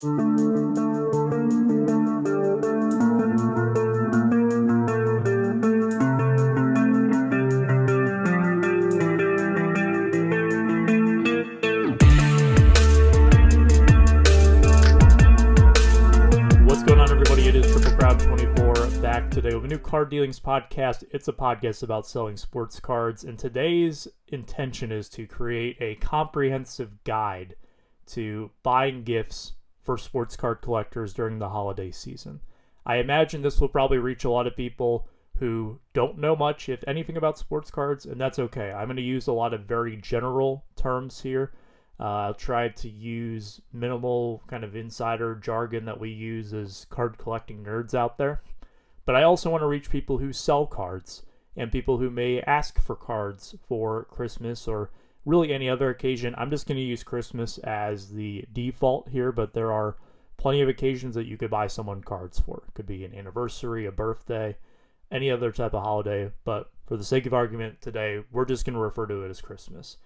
What's going on, everybody? It is TripleCrown24 back today with a new card dealings podcast. It's a podcast about selling sports cards, and today's intention is to create a comprehensive guide to buying gifts for sports card collectors during the holiday season. I imagine this will probably reach a lot of people who don't know much, if anything, about sports cards, and that's okay. I'm going to use a lot of very general terms here. I'll try to use minimal kind of insider jargon that we use as card collecting nerds out there. But I also want to reach people who sell cards and people who may ask for cards for Christmas or really any other occasion. I'm just going to use Christmas as the default here, but there are plenty of occasions that you could buy someone cards for. It could be an anniversary, a birthday, any other type of holiday. But for the sake of argument today, we're just going to refer to it as Christmas.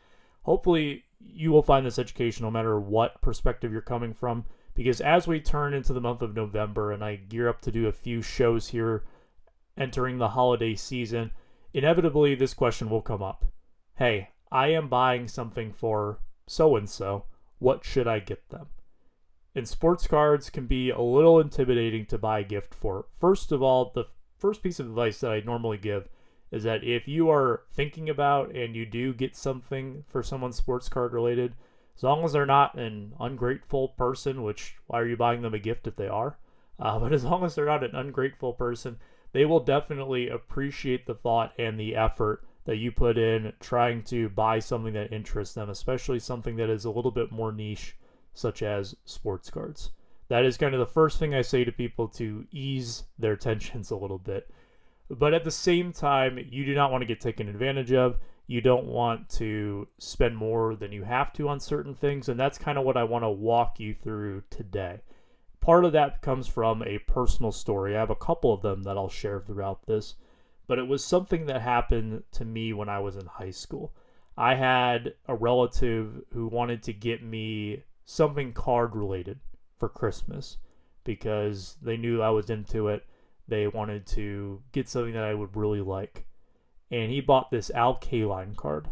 Hopefully, you will find this educational no matter what perspective you're coming from, because as we turn into the month of November and I gear up to do a few shows here entering the holiday season, inevitably this question will come up. Hey, I am buying something for so-and-so. What should I get them? And sports cards can be a little intimidating to buy a gift for. First of all, the first piece of advice that I normally give is that if you are thinking about and you do get something for someone sports card related, as long as they're not an ungrateful person, which why are you buying them a gift if they are? But as long as they're not an ungrateful person, they will definitely appreciate the thought and the effort that you put in trying to buy something that interests them, especially something that is a little bit more niche, such as sports cards. That is kind of the first thing I say to people to ease their tensions a little bit. But at the same time, you do not want to get taken advantage of. You don't want to spend more than you have to on certain things, and that's kind of what I want to walk you through today. Part of that comes from a personal story. I have a couple of them that I'll share throughout this, but it was something that happened to me when I was in high school. I had a relative who wanted to get me something card related for Christmas because they knew I was into it. They wanted to get something that I would really like. And he bought this Al Kaline card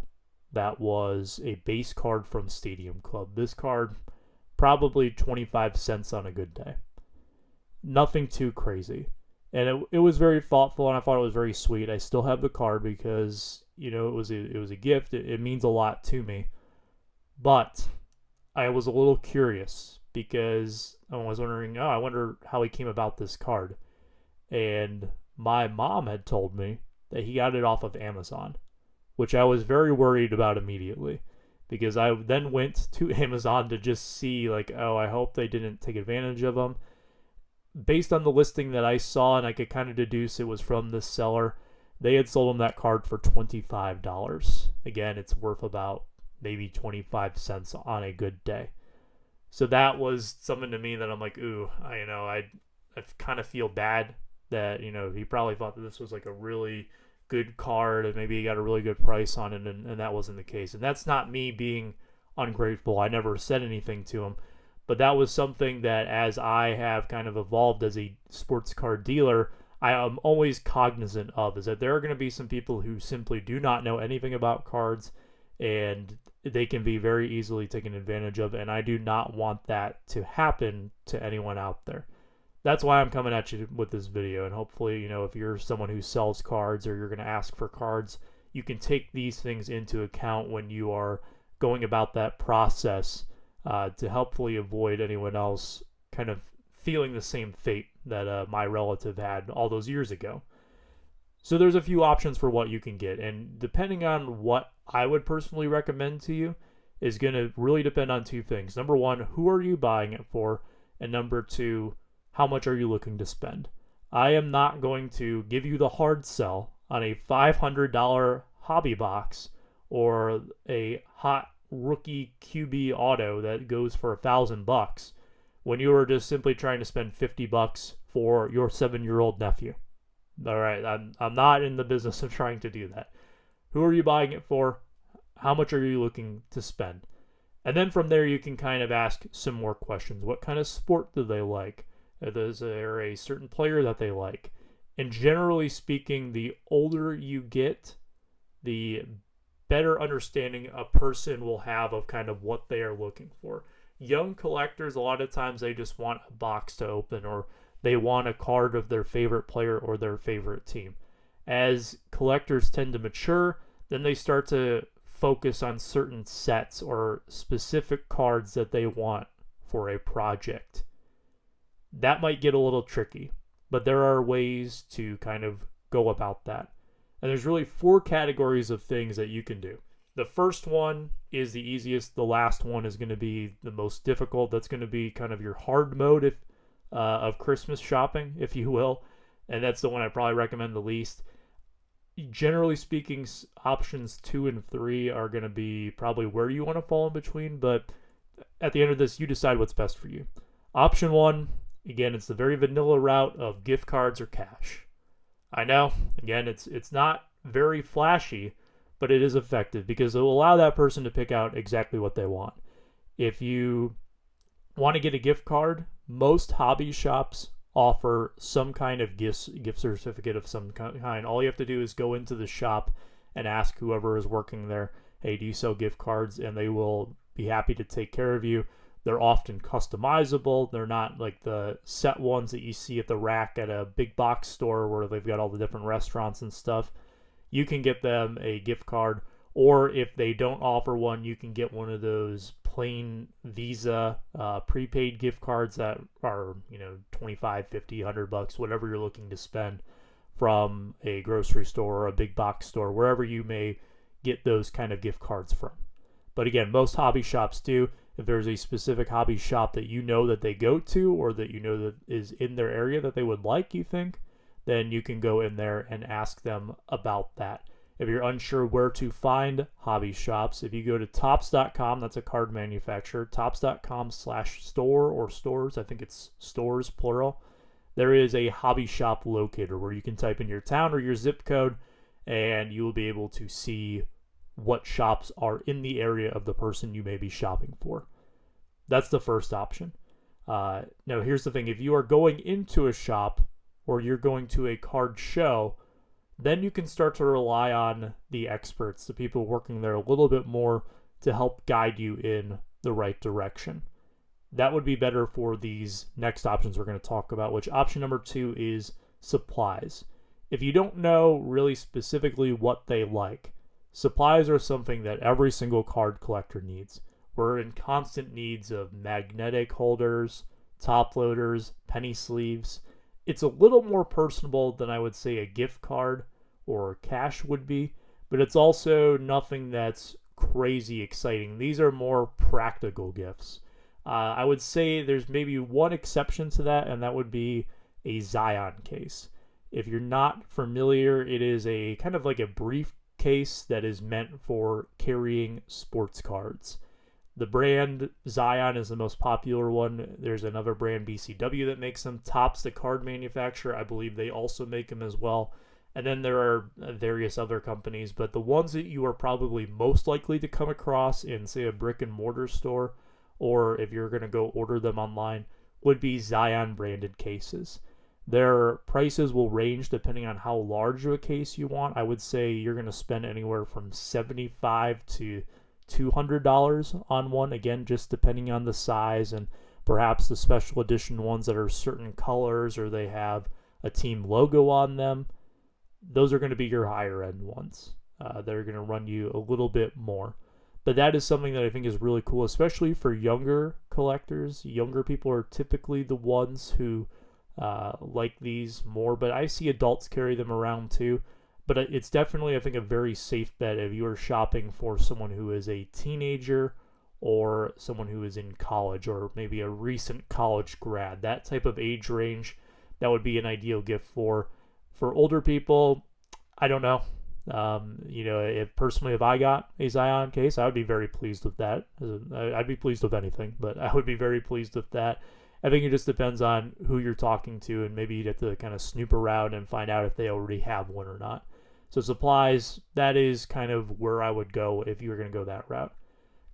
that was a base card from Stadium Club. This card, probably 25 cents on a good day. Nothing too crazy. And it was very thoughtful, and I thought it was very sweet. I still have the card because, you know, it was a gift. It means a lot to me. But I was a little curious because I was wondering, I wonder how he came about this card. And my mom had told me that he got it off of Amazon, which I was very worried about immediately because I then went to Amazon to just see, like, I hope they didn't take advantage of them. Based on the listing that I saw, and I could kind of deduce it was from this seller, they had sold him that card for $25. Again, it's worth about maybe 25 cents on a good day. So that was something to me that I'm like, I kind of feel bad that, he probably thought that this was like a really good card and maybe he got a really good price on it, and that wasn't the case. And that's not me being ungrateful. I never said anything to him. But that was something that as I have kind of evolved as a sports card dealer, I am always cognizant of, is that there are going to be some people who simply do not know anything about cards and they can be very easily taken advantage of. And I do not want that to happen to anyone out there. That's why I'm coming at you with this video. And hopefully, if you're someone who sells cards or you're going to ask for cards, you can take these things into account when you are going about that process to hopefully avoid anyone else kind of feeling the same fate that my relative had all those years ago. So there's a few options for what you can get. And depending on what I would personally recommend to you is going to really depend on two things. Number one, who are you buying it for? And number two, how much are you looking to spend? I am not going to give you the hard sell on a $500 hobby box or a hot rookie QB auto that goes for $1,000 when you are just simply trying to spend $50 for your 7-year-old nephew. All right, I'm not in the business of trying to do that. Who are you buying it for? How much are you looking to spend? And then from there, you can kind of ask some more questions. What kind of sport do they like? Is there a certain player that they like? And generally speaking, the older you get, the better understanding a person will have of kind of what they are looking for. Young collectors, a lot of times they just want a box to open, or they want a card of their favorite player or their favorite team. As collectors tend to mature, then they start to focus on certain sets or specific cards that they want for a project. That might get a little tricky, but there are ways to kind of go about that. And there's really 4 categories of things that you can do. The first one is the easiest. The last one is going to be the most difficult. That's going to be kind of your hard mode of Christmas shopping, if you will. And that's the one I probably recommend the least. Generally speaking, options 2 and 3 are going to be probably where you want to fall in between. But at the end of this, you decide what's best for you. Option 1, again, it's the very vanilla route of gift cards or cash. I know, again, it's not very flashy, but it is effective because it will allow that person to pick out exactly what they want. If you want to get a gift card, most hobby shops offer some kind of gift certificate of some kind. All you have to do is go into the shop and ask whoever is working there, hey, do you sell gift cards? And they will be happy to take care of you. They're often customizable. They're not like the set ones that you see at the rack at a big box store where they've got all the different restaurants and stuff. You can get them a gift card, or if they don't offer one, you can get one of those plain Visa prepaid gift cards that are, $25, $50, $100, whatever you're looking to spend from a grocery store or a big box store, wherever you may get those kind of gift cards from. But again, most hobby shops do. If there's a specific hobby shop that you know that they go to, or that you know that is in their area that they would like, you think, then you can go in there and ask them about that. If you're unsure where to find hobby shops, if you go to Topps.com, that's a card manufacturer, Topps.com/store or stores, I think it's stores plural, there is a hobby shop locator where you can type in your town or your zip code, and you will be able to see what shops are in the area of the person you may be shopping for. That's the first option. Now, here's the thing. If you are going into a shop or you're going to a card show, then you can start to rely on the experts, the people working there a little bit more to help guide you in the right direction. That would be better for these next options we're going to talk about, which option number 2 is supplies. If you don't know really specifically what they like, supplies are something that every single card collector needs. We're in constant needs of magnetic holders, top loaders, penny sleeves. It's a little more personable than I would say a gift card or cash would be, but it's also nothing that's crazy exciting. These are more practical gifts. I would say there's maybe one exception to that, and that would be a Zion case. If you're not familiar, it is a kind of like a briefcase that is meant for carrying sports cards. The brand Zion is the most popular one. There's another brand, BCW, that makes them. Topps, the card manufacturer, I believe they also make them as well. And then there are various other companies, but the ones that you are probably most likely to come across in, say, a brick and mortar store, or if you're going to go order them online, would be Zion branded cases. Their prices will range depending on how large of a case you want. I would say you're going to spend anywhere from $75 to $200 on one, again, just depending on the size, and perhaps the special edition ones that are certain colors or they have a team logo on them. Those are going to be your higher end ones. They're going to run you a little bit more. But that is something that I think is really cool, especially for younger collectors. Younger people are typically the ones who like these more, but I see adults carry them around too. But it's definitely, I think, a very safe bet if you are shopping for someone who is a teenager or someone who is in college or maybe a recent college grad. That type of age range, that would be an ideal gift for. For older people, I don't know. If I got a Zion case, I would be very pleased with that. I'd be pleased with anything, but I would be very pleased with that. I think it just depends on who you're talking to, and maybe you'd have to kind of snoop around and find out if they already have one or not. So supplies, that is kind of where I would go if you were going to go that route.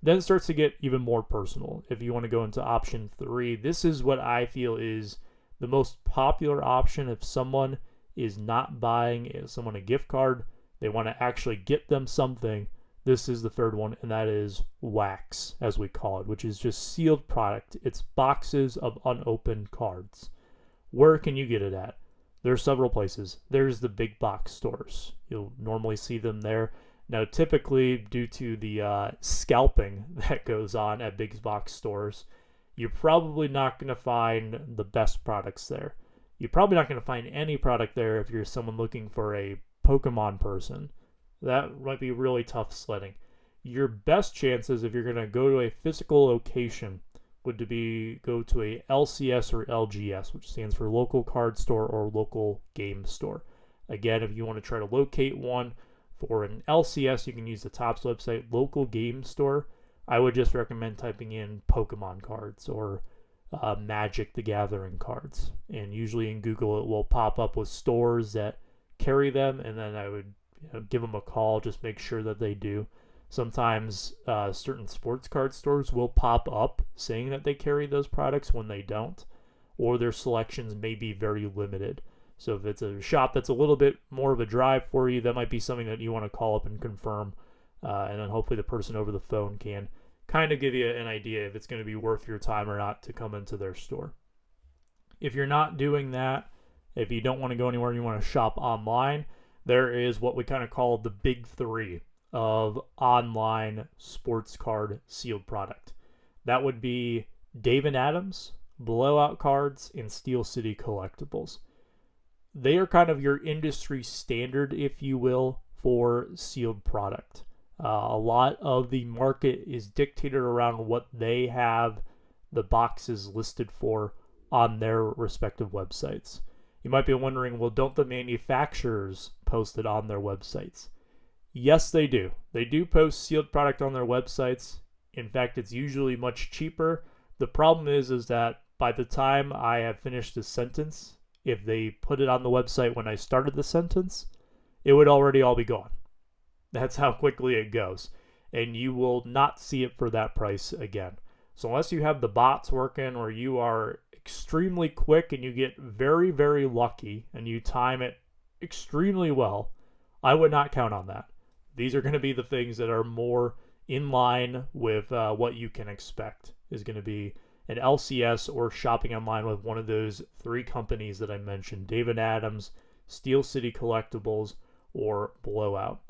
Then it starts to get even more personal. If you want to go into option 3, this is what I feel is the most popular option if someone is not buying someone a gift card, they want to actually get them something. This is the third one, and that is wax, as we call it, which is just sealed product. It's boxes of unopened cards. Where can you get it at? There's several places. There's the big box stores. You'll normally see them there. Now, typically, due to the scalping that goes on at big box stores, you're probably not going to find the best products there. You're probably not going to find any product there if you're someone looking for a Pokemon person. That might be really tough sledding. Your best chances, if you're going to go to a physical location, would be go to a LCS or LGS, which stands for local card store or local game store. Again, if you want to try to locate one for an LCS, you can use the Topps website, local game store. I would just recommend typing in Pokemon cards or Magic the Gathering cards. And usually in Google, it will pop up with stores that carry them, and then I would give them a call, just make sure that they do. Sometimes certain sports card stores will pop up saying that they carry those products when they don't, or their selections may be very limited. So if it's a shop that's a little bit more of a drive for you, that might be something that you want to call up and confirm, and then hopefully the person over the phone can kind of give you an idea if it's going to be worth your time or not to come into their store. If you're not doing that, if you don't want to go anywhere and you want to shop online, there is what we kind of call the big 3 of online sports card sealed product. That would be Dave & Adams, Blowout Cards, and Steel City Collectibles. They are kind of your industry standard, if you will, for sealed product. A lot of the market is dictated around what they have the boxes listed for on their respective websites. You might be wondering, well, don't the manufacturers post it on their websites? Yes, they do. They do post sealed product on their websites. In fact, it's usually much cheaper. The problem is that by the time I have finished a sentence, if they put it on the website when I started the sentence, it would already all be gone. That's how quickly it goes. And you will not see it for that price again. So unless you have the bots working or you are extremely quick and you get very, very lucky and you time it extremely well, I would not count on that. These are going to be the things that are more in line with what you can expect is going to be an LCS or shopping online with one of those 3 companies that I mentioned, Dave & Adams, Steel City Collectibles, or Blowout.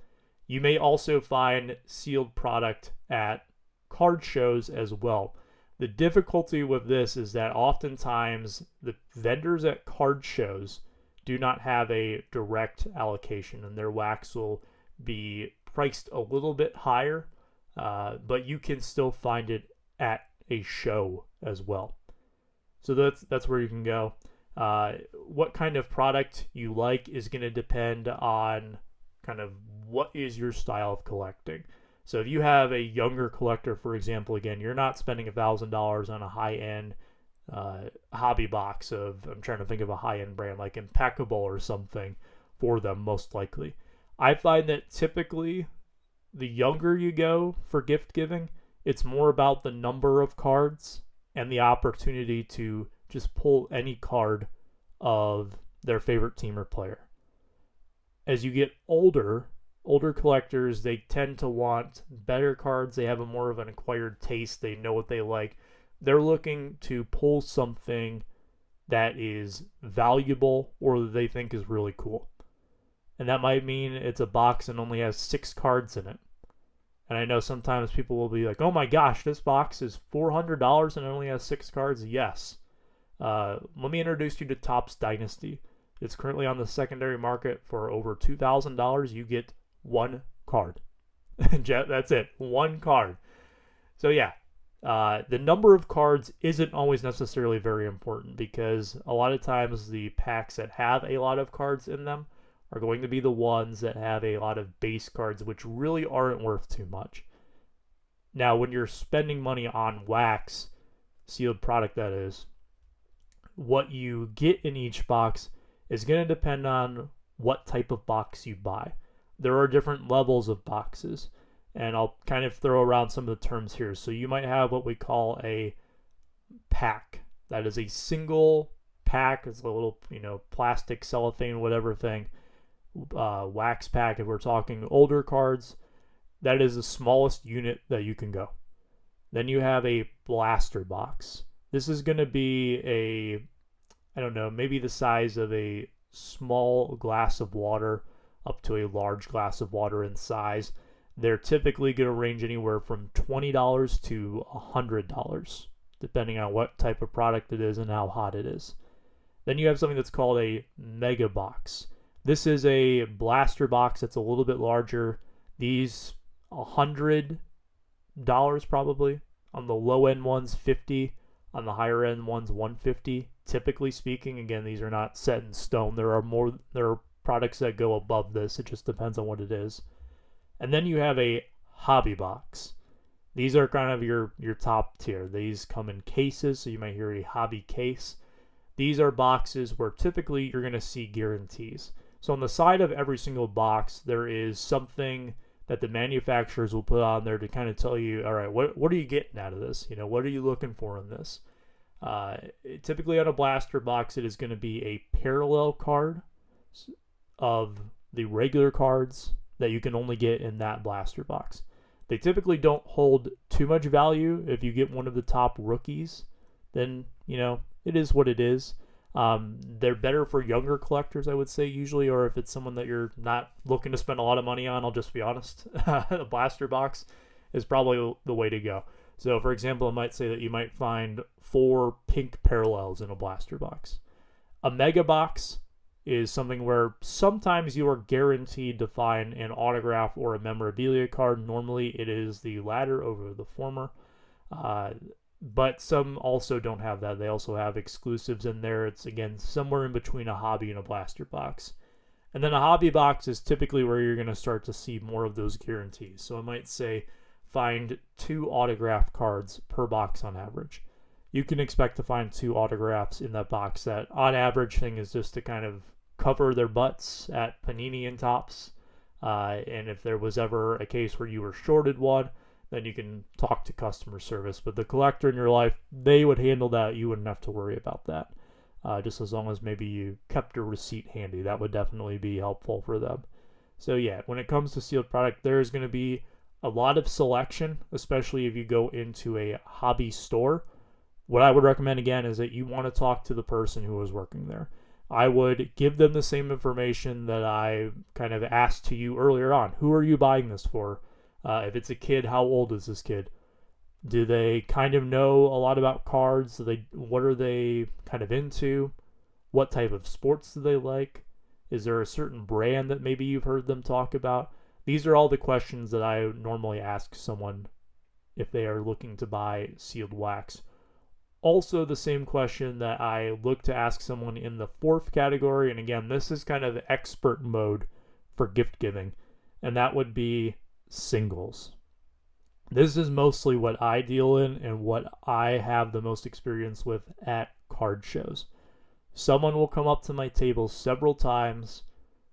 You may also find sealed product at card shows as well. The difficulty with this is that oftentimes the vendors at card shows do not have a direct allocation, and their wax will be priced a little bit higher, but you can still find it at a show as well. So that's where you can go. What kind of product you like is going to depend on kind of what is your style of collecting. So if you have a younger collector, for example, again, you're not spending $1,000 on a high-end hobby box of, I'm trying to think of a high-end brand like Impeccable or something for them, most likely. I find that typically the younger you go for gift giving, it's more about the number of cards and the opportunity to just pull any card of their favorite team or player. As you get older collectors, they tend to want better cards. They have a more of an acquired taste. They know what they like. They're looking to pull something that is valuable or that they think is really cool. And that might mean it's a box and only has 6 cards in it. And I know sometimes people will be like, oh my gosh, this box is $400 and it only has 6 cards. Yes. Let me introduce you to Topps Dynasty. It's currently on the secondary market for over $2,000. You get 1 card. That's it. 1 card. So yeah, the number of cards isn't always necessarily very important because a lot of times the packs that have a lot of cards in them are going to be the ones that have a lot of base cards, which really aren't worth too much. Now, when you're spending money on wax, sealed product that is, what you get in each box is going to depend on what type of box you buy. There are different levels of boxes. And I'll kind of throw around some of the terms here. So you might have what we call a pack. That is a single pack. It's a little, plastic, cellophane, whatever thing. Wax pack if we're talking older cards. That is the smallest unit that you can go. Then you have a blaster box. This is going to be maybe the size of a small glass of water up to a large glass of water in size. They're typically going to range anywhere from $20 to $100, depending on what type of product it is and how hot it is. Then you have something that's called a mega box. This is a blaster box that's a little bit larger. These $100 probably. On the low end ones, $50. On the higher end ones, $150. Typically speaking, again, these are not set in stone. There are products that go above this. It just depends on what it is. And then you have a hobby box. These are kind of your top tier. These come in cases, so you might hear a hobby case. These are boxes where typically you're going to see guarantees. So on the side of every single box, there is something that the manufacturers will put on there to kind of tell you, all right, what are you getting out of this? What are you looking for in this? Typically on a blaster box, it is going to be a parallel card of the regular cards that you can only get in that blaster box. They typically don't hold too much value. If you get one of the top rookies, then, it is what it is. They're better for younger collectors, I would say, usually, or if it's someone that you're not looking to spend a lot of money on, I'll just be honest. The blaster box is probably the way to go. So, for example, I might say that you might find 4 pink parallels in a blaster box. A mega box is something where sometimes you are guaranteed to find an autograph or a memorabilia card. Normally, it is the latter over the former. But some also don't have that. They also have exclusives in there. It's, again, somewhere in between a hobby and a blaster box. And then a hobby box is typically where you're going to start to see more of those guarantees. So I might say find 2 autograph cards per box on average. You can expect to find 2 autographs in that box. That on average thing is just to kind of cover their butts at Panini and Topps. And if there was ever a case where you were shorted one, then you can talk to customer service. But the collector in your life, they would handle that. You wouldn't have to worry about that. Just as long as maybe you kept a receipt handy. That would definitely be helpful for them. So yeah, when it comes to sealed product, there's going to be a lot of selection, especially if you go into a hobby store. What I would recommend, again, is that you want to talk to the person who is working there. I would give them the same information that I kind of asked to you earlier on. Who are you buying this for? If it's a kid, how old is this kid? Do they kind of know a lot about cards? What are they kind of into? What type of sports do they like? Is there a certain brand that maybe you've heard them talk about? These are all the questions that I normally ask someone if they are looking to buy sealed wax. Also, the same question that I look to ask someone in the 4th category, and again, this is kind of expert mode for gift giving, and that would be singles. This is mostly what I deal in and what I have the most experience with at card shows. Someone will come up to my table several times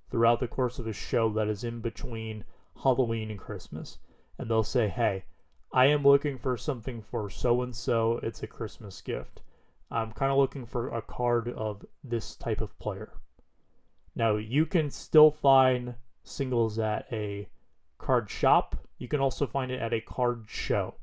throughout the course of a show that is in between Halloween and Christmas, and they'll say, hey, I am looking for something for so-and-so. It's a Christmas gift. I'm kind of looking for a card of this type of player. Now, you can still find singles at a card shop. You can also find it at a card show.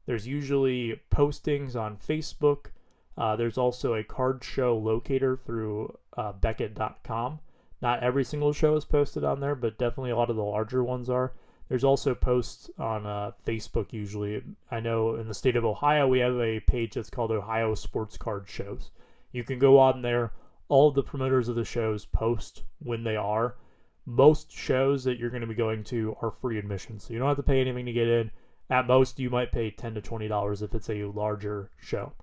There's usually postings on Facebook. There's also a card show locator through Beckett.com. Not every single show is posted on there, but definitely a lot of the larger ones are. There's also posts on Facebook usually. I know in the state of Ohio, we have a page that's called Ohio Sports Card Shows. You can go on there. All of the promoters of the shows post when they are. Most shows that you're going to be going to are free admission, so you don't have to pay anything to get in. At most, you might pay $10 to $20 if it's a larger show.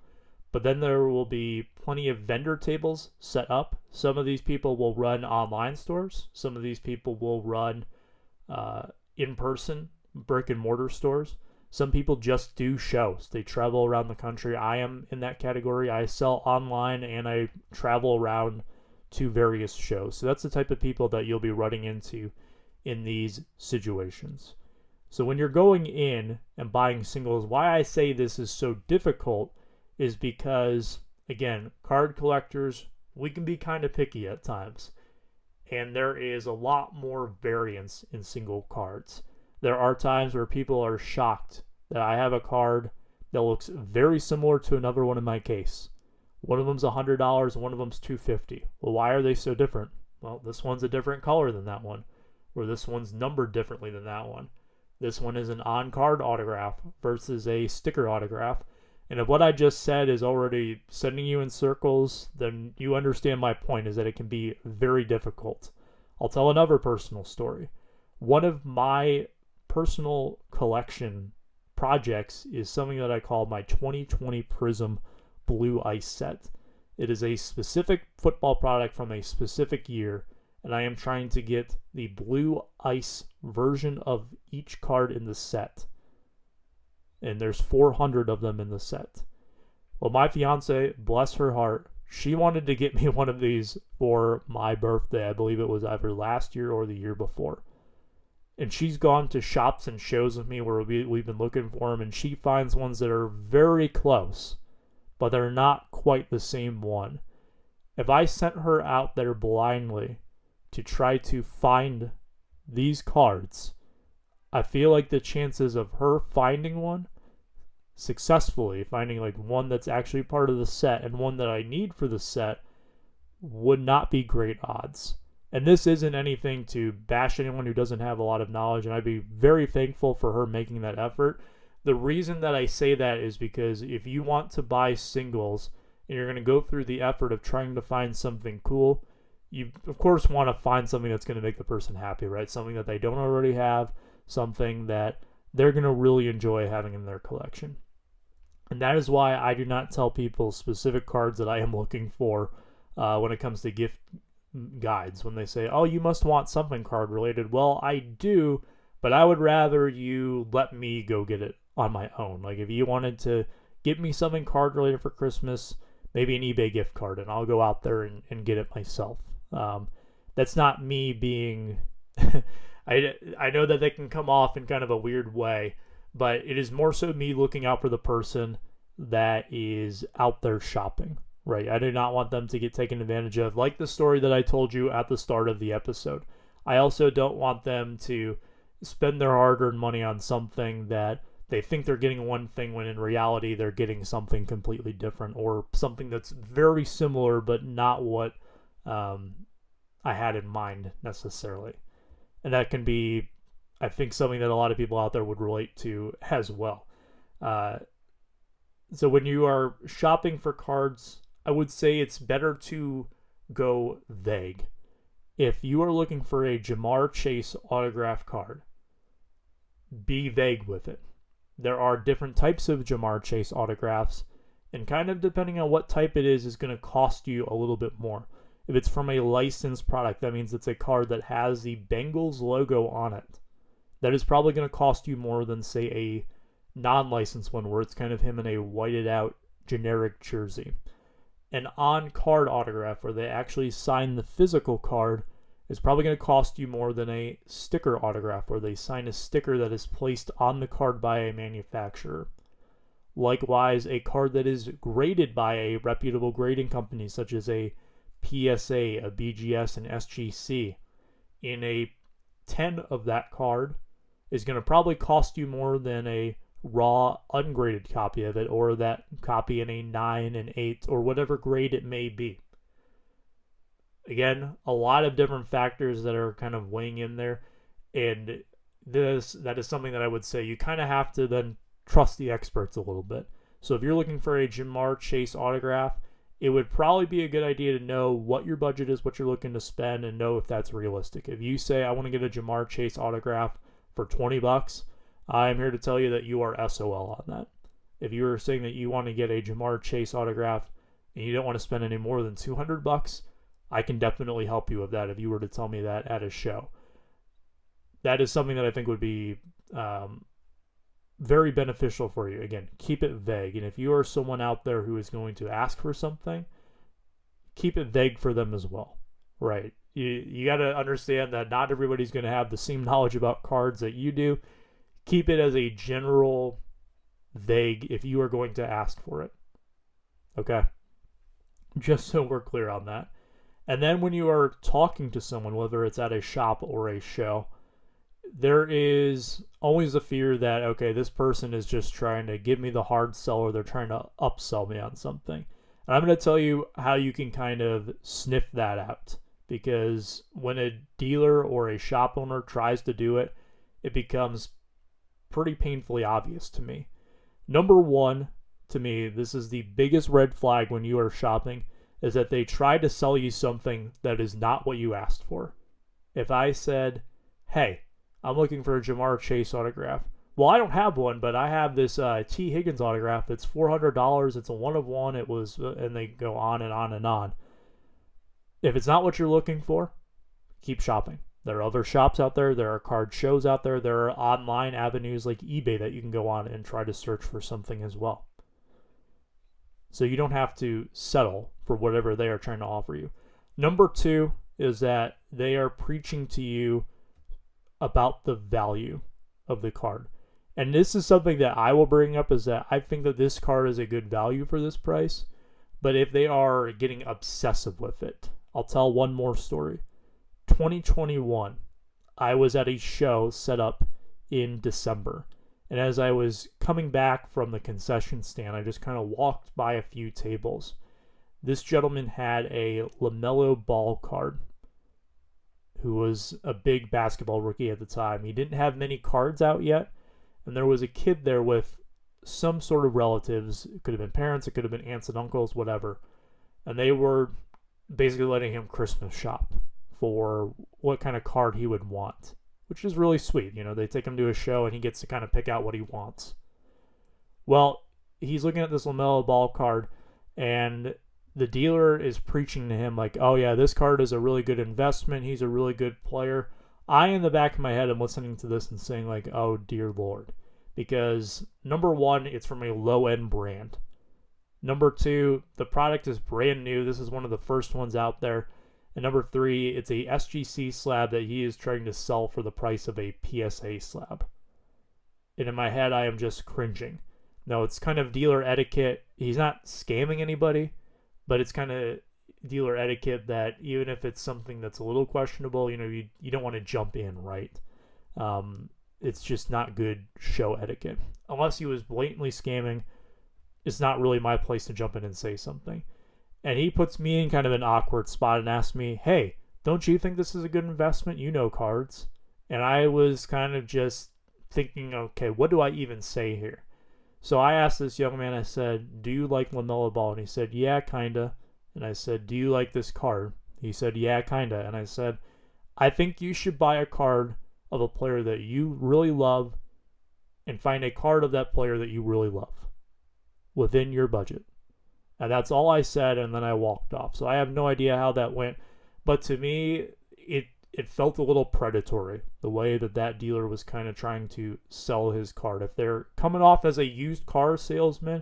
But then there will be plenty of vendor tables set up. Some of these people will run online stores. Some of these people will run in-person brick and mortar stores. Some people just do shows. They travel around the country. I am in that category. I sell online and I travel around to various shows. So that's the type of people that you'll be running into in these situations. So when you're going in and buying singles, why I say this is so difficult is because, again, card collectors, we can be kind of picky at times. And there is a lot more variance in single cards. There are times where people are shocked that I have a card that looks very similar to another one in my case. One of them's $100 and one of them's $250. Well, why are they so different? Well, this one's a different color than that one, or this one's numbered differently than that one. This one is an on-card autograph versus a sticker autograph. And if what I just said is already sending you in circles, then you understand my point, is that it can be very difficult. I'll tell another personal story. One of my personal collection projects is something that I call my 2020 Prism Blue Ice set. It is a specific football product from a specific year, and I am trying to get the blue ice version of each card in the set. And there's 400 of them in the set. Well, my fiance, bless her heart, she wanted to get me one of these for my birthday. I believe it was either last year or the year before. And she's gone to shops and shows with me where we've been looking for them, and she finds ones that are very close, but they're not quite the same one. If I sent her out there blindly to try to find these cards, I feel like the chances of her finding one successfully, finding like one that's actually part of the set and one that I need for the set, would not be great odds. And this isn't anything to bash anyone who doesn't have a lot of knowledge, and I'd be very thankful for her making that effort. The reason that I say that is because if you want to buy singles and you're going to go through the effort of trying to find something cool, you of course want to find something that's going to make the person happy, right? Something that they don't already have, something that they're going to really enjoy having in their collection. And that is why I do not tell people specific cards that I am looking for when it comes to gift guides. When they say, oh, you must want something card related. Well, I do, but I would rather you let me go get it on my own. Like if you wanted to get me something card related for Christmas, maybe an eBay gift card, and I'll go out there and get it myself. That's not me being... I know that they can come off in kind of a weird way, but it is more so me looking out for the person that is out there shopping, right? I do not want them to get taken advantage of, like the story that I told you at the start of the episode. I also don't want them to spend their hard-earned money on something that they think they're getting one thing when in reality they're getting something completely different, or something that's very similar but not what I had in mind necessarily. And that can be, I think, something that a lot of people out there would relate to as well. So when you are shopping for cards, I would say it's better to go vague. If you are looking for a Jamar Chase autograph card, be vague with it. There are different types of Jamar Chase autographs, and kind of depending on what type it is going to cost you a little bit more. If it's from a licensed product, that means it's a card that has the Bengals logo on it. That is probably going to cost you more than, say, a non-licensed one where it's kind of him in a whited out generic jersey. An on-card autograph where they actually sign the physical card is probably going to cost you more than a sticker autograph where they sign a sticker that is placed on the card by a manufacturer. Likewise, a card that is graded by a reputable grading company such as a PSA, a BGS, and SGC, in a 10 of that card is going to probably cost you more than a raw ungraded copy of it, or that copy in a 9 and 8 or whatever grade it may be. Again, a lot of different factors that are kind of weighing in there, and that is something that I would say you kind of have to then trust the experts a little bit. So if you're looking for a Jamar Chase autograph, it would probably be a good idea to know what your budget is, what you're looking to spend, and know if that's realistic. If you say, I want to get a Jamar Chase autograph for $20, I'm here to tell you that you are SOL on that. If you are saying that you want to get a Jamar Chase autograph and you don't want to spend any more than $200, I can definitely help you with that if you were to tell me that at a show. That is something that I think would be very beneficial for you. Again, keep it vague. And if you are someone out there who is going to ask for something, keep it vague for them as well, right? You got to understand that not everybody's going to have the same knowledge about cards that you do. keep it as a general vague if you are going to ask for it. Okay? Just so we're clear on that. And then when you are talking to someone, whether it's at a shop or a show, there is always a fear that, okay, this person is just trying to give me the hard sell, or they're trying to upsell me on something. And I'm going to tell you how you can kind of sniff that out. Because when a dealer or a shop owner tries to do it, it becomes pretty painfully obvious to me. Number one, to me, this is the biggest red flag when you are shopping, is that they try to sell you something that is not what you asked for. If I said, hey, I'm looking for a Jamar Chase autograph. Well, I don't have one, but I have this T. Higgins autograph. It's $400. It's a 1-of-1. It was, and they go on and on and on. If it's not what you're looking for, keep shopping. There are other shops out there. There are card shows out there. There are online avenues like eBay that you can go on and try to search for something as well. So you don't have to settle for whatever they are trying to offer you. Number two is that they are preaching to you about the value of the card. And this is something that I will bring up, is that I think that this card is a good value for this price. But if they are getting obsessive with it, I'll tell one more story. 2021, I was at a show set up in December. And as I was coming back from the concession stand, I just kind of walked by a few tables. This gentleman had a LaMelo Ball card, who was a big basketball rookie at the time. He didn't have many cards out yet, and there was a kid there with some sort of relatives. It could have been parents, it could have been aunts and uncles, whatever. And they were basically letting him Christmas shop for what kind of card he would want, which is really sweet. You know, they take him to a show and he gets to kind of pick out what he wants. Well, he's looking at this LaMelo Ball card, and the dealer is preaching to him like, oh yeah, this card is a really good investment. He's a really good player. I, in the back of my head, am listening to this and saying like, oh dear Lord. Because number one, it's from a low-end brand. Number two, the product is brand new. This is one of the first ones out there. And number three, it's a SGC slab that he is trying to sell for the price of a PSA slab. And in my head, I am just cringing. No, it's kind of dealer etiquette. He's not scamming anybody, but it's kind of dealer etiquette that even if it's something that's a little questionable, you know, you don't want to jump in, right? It's just not good show etiquette. Unless he was blatantly scamming, it's not really my place to jump in and say something. And he puts me in kind of an awkward spot and asks me, hey, don't you think this is a good investment? You know cards. And I was kind of just thinking, okay, what do I even say here? So I asked this young man, I said, do you like LaMelo Ball? And he said, yeah, kinda. And I said, do you like this card? He said, yeah, kinda. And I said, I think you should buy a card of a player that you really love and find a card of that player that you really love within your budget. And that's all I said, and then I walked off. So I have no idea how that went. But to me, it felt a little predatory, the way that dealer was kind of trying to sell his card. If they're coming off as a used car salesman,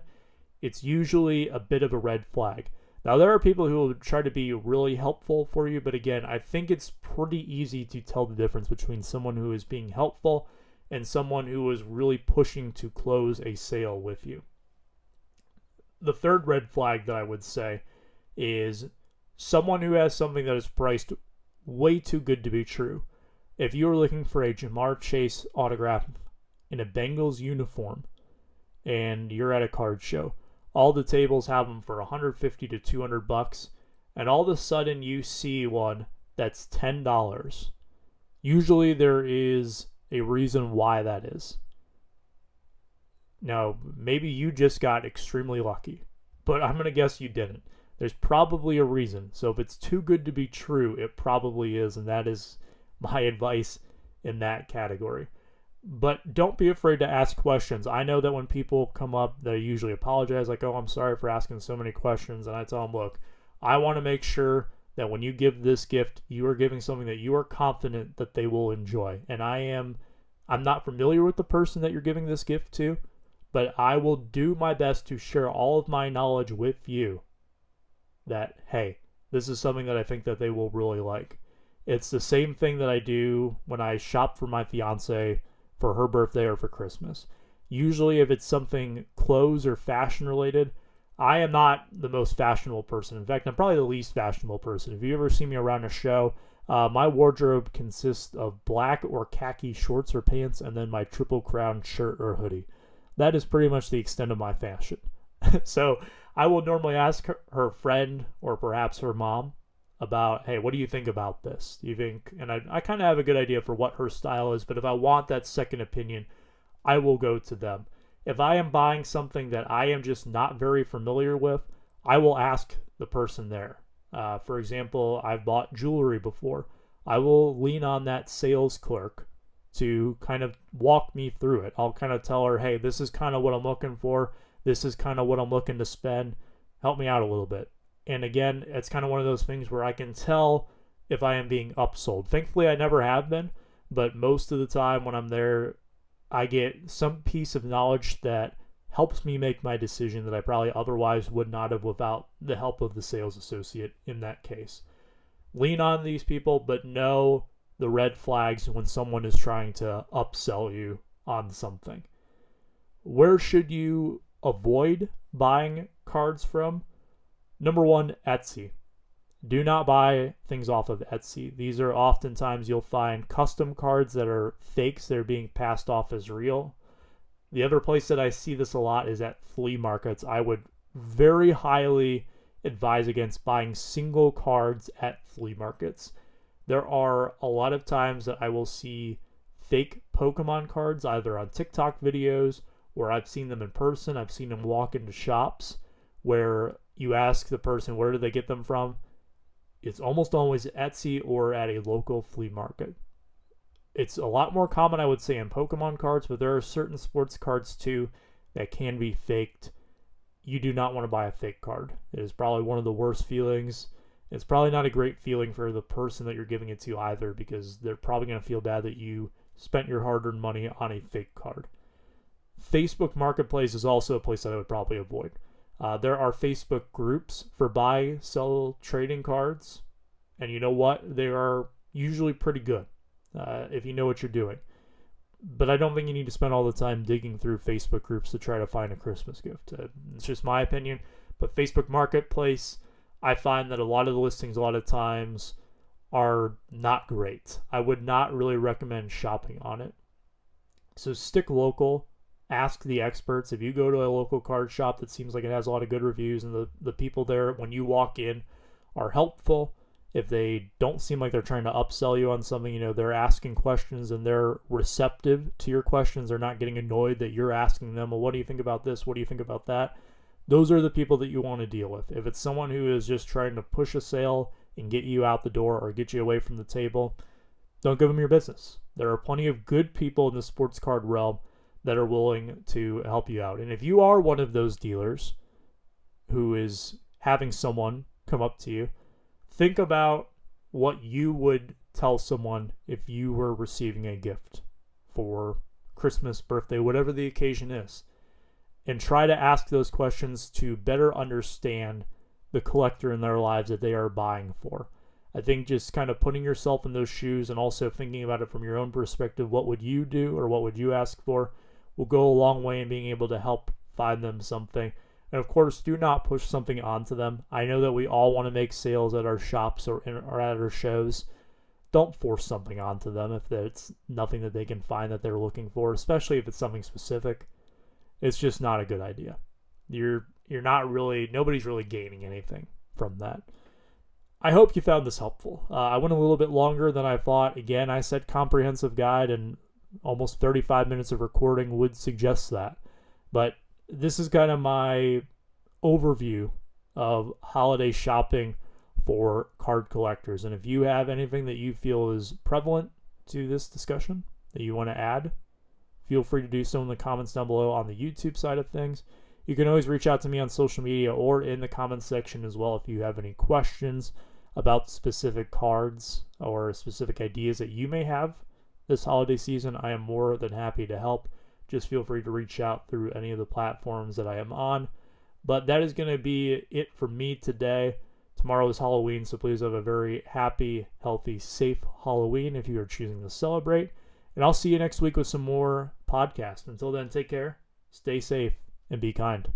it's usually a bit of a red flag. Now, there are people who will try to be really helpful for you, but again, I think it's pretty easy to tell the difference between someone who is being helpful and someone who is really pushing to close a sale with you. The third red flag that I would say is someone who has something that is priced way too good to be true. If you are looking for a Jamar Chase autograph in a Bengals uniform and you're at a card show, all the tables have them for $150 to $200, and all of a sudden you see one that's $10. Usually there is a reason why that is. Now, maybe you just got extremely lucky, but I'm going to guess you didn't. There's probably a reason. So if it's too good to be true, it probably is, and that is my advice in that category. But don't be afraid to ask questions. I know that when people come up, they usually apologize, like, oh, I'm sorry for asking so many questions, and I tell them, look, I want to make sure that when you give this gift, you are giving something that you are confident that they will enjoy. And I'm not familiar with the person that you're giving this gift to, but I will do my best to share all of my knowledge with you that, hey, this is something that I think that they will really like. It's the same thing that I do when I shop for my fiance for her birthday or for Christmas. Usually if it's something clothes or fashion related, I am not the most fashionable person. In fact, I'm probably the least fashionable person. If you ever see me around a show, my wardrobe consists of black or khaki shorts or pants, and then my Triple Crown shirt or hoodie. That is pretty much the extent of my fashion. So I will normally ask her friend or perhaps her mom about, hey, what do you think about this? Do you think, and I kind of have a good idea for what her style is, but if I want that second opinion, I will go to them. If I am buying something that I am just not very familiar with, I will ask the person there. For example, I've bought jewelry before. I will lean on that sales clerk to kind of walk me through it. I'll kind of tell her, hey, this is kind of what I'm looking for. This is kind of what I'm looking to spend. Help me out a little bit. And again, it's kind of one of those things where I can tell if I am being upsold. Thankfully, I never have been, but most of the time when I'm there, I get some piece of knowledge that helps me make my decision that I probably otherwise would not have without the help of the sales associate in that case. Lean on these people, but know the red flags when someone is trying to upsell you on something. Where should you avoid buying cards from? Number one, Etsy. Do not buy things off of Etsy. These are oftentimes you'll find custom cards that are fakes that are being passed off as real. The other place that I see this a lot is at flea markets. I would very highly advise against buying single cards at flea markets. There are a lot of times that I will see fake Pokemon cards either on TikTok videos or I've seen them in person. I've seen them walk into shops where you ask the person, where did they get them from? It's almost always Etsy or at a local flea market. It's a lot more common, I would say, in Pokemon cards, but there are certain sports cards too that can be faked. You do not want to buy a fake card. It is probably one of the worst feelings. It's probably not a great feeling for the person that you're giving it to either, because they're probably going to feel bad that you spent your hard-earned money on a fake card. Facebook Marketplace is also a place that I would probably avoid. There are Facebook groups for buy, sell, trading cards. And you know what? They are usually pretty good if you know what you're doing. But I don't think you need to spend all the time digging through Facebook groups to try to find a Christmas gift. It's just my opinion. But Facebook Marketplace, I find that a lot of the listings a lot of times are not great. I would not really recommend shopping on it. So stick local. Ask the experts. If you go to a local card shop that seems like it has a lot of good reviews and the people there when you walk in are helpful, if they don't seem like they're trying to upsell you on something, they're asking questions and they're receptive to your questions, they're not getting annoyed that you're asking them, well, what do you think about this? What do you think about that? Those are the people that you want to deal with. If it's someone who is just trying to push a sale and get you out the door or get you away from the table, don't give them your business. There are plenty of good people in the sports card realm that are willing to help you out. And if you are one of those dealers who is having someone come up to you, think about what you would tell someone if you were receiving a gift for Christmas, birthday, whatever the occasion is. And try to ask those questions to better understand the collector in their lives that they are buying for. I think just kind of putting yourself in those shoes and also thinking about it from your own perspective, what would you do or what would you ask for, will go a long way in being able to help find them something. And of course, do not push something onto them. I know that we all want to make sales at our shops or at our shows. Don't force something onto them if it's nothing that they can find that they're looking for, especially if it's something specific. It's just not a good idea. Nobody's really gaining anything from that. I hope you found this helpful. I went a little bit longer than I thought. Again, I said comprehensive guide, and almost 35 minutes of recording would suggest that. But this is kind of my overview of holiday shopping for card collectors. And if you have anything that you feel is prevalent to this discussion that you want to add, feel free to do so in the comments down below on the YouTube side of things. You can always reach out to me on social media or in the comments section as well if you have any questions about specific cards or specific ideas that you may have this holiday season. I am more than happy to help. Just feel free to reach out through any of the platforms that I am on. But that is going to be it for me today. Tomorrow is Halloween, so please have a very happy, healthy, safe Halloween if you are choosing to celebrate. And I'll see you next week with some more podcasts. Until then, take care, stay safe, and be kind.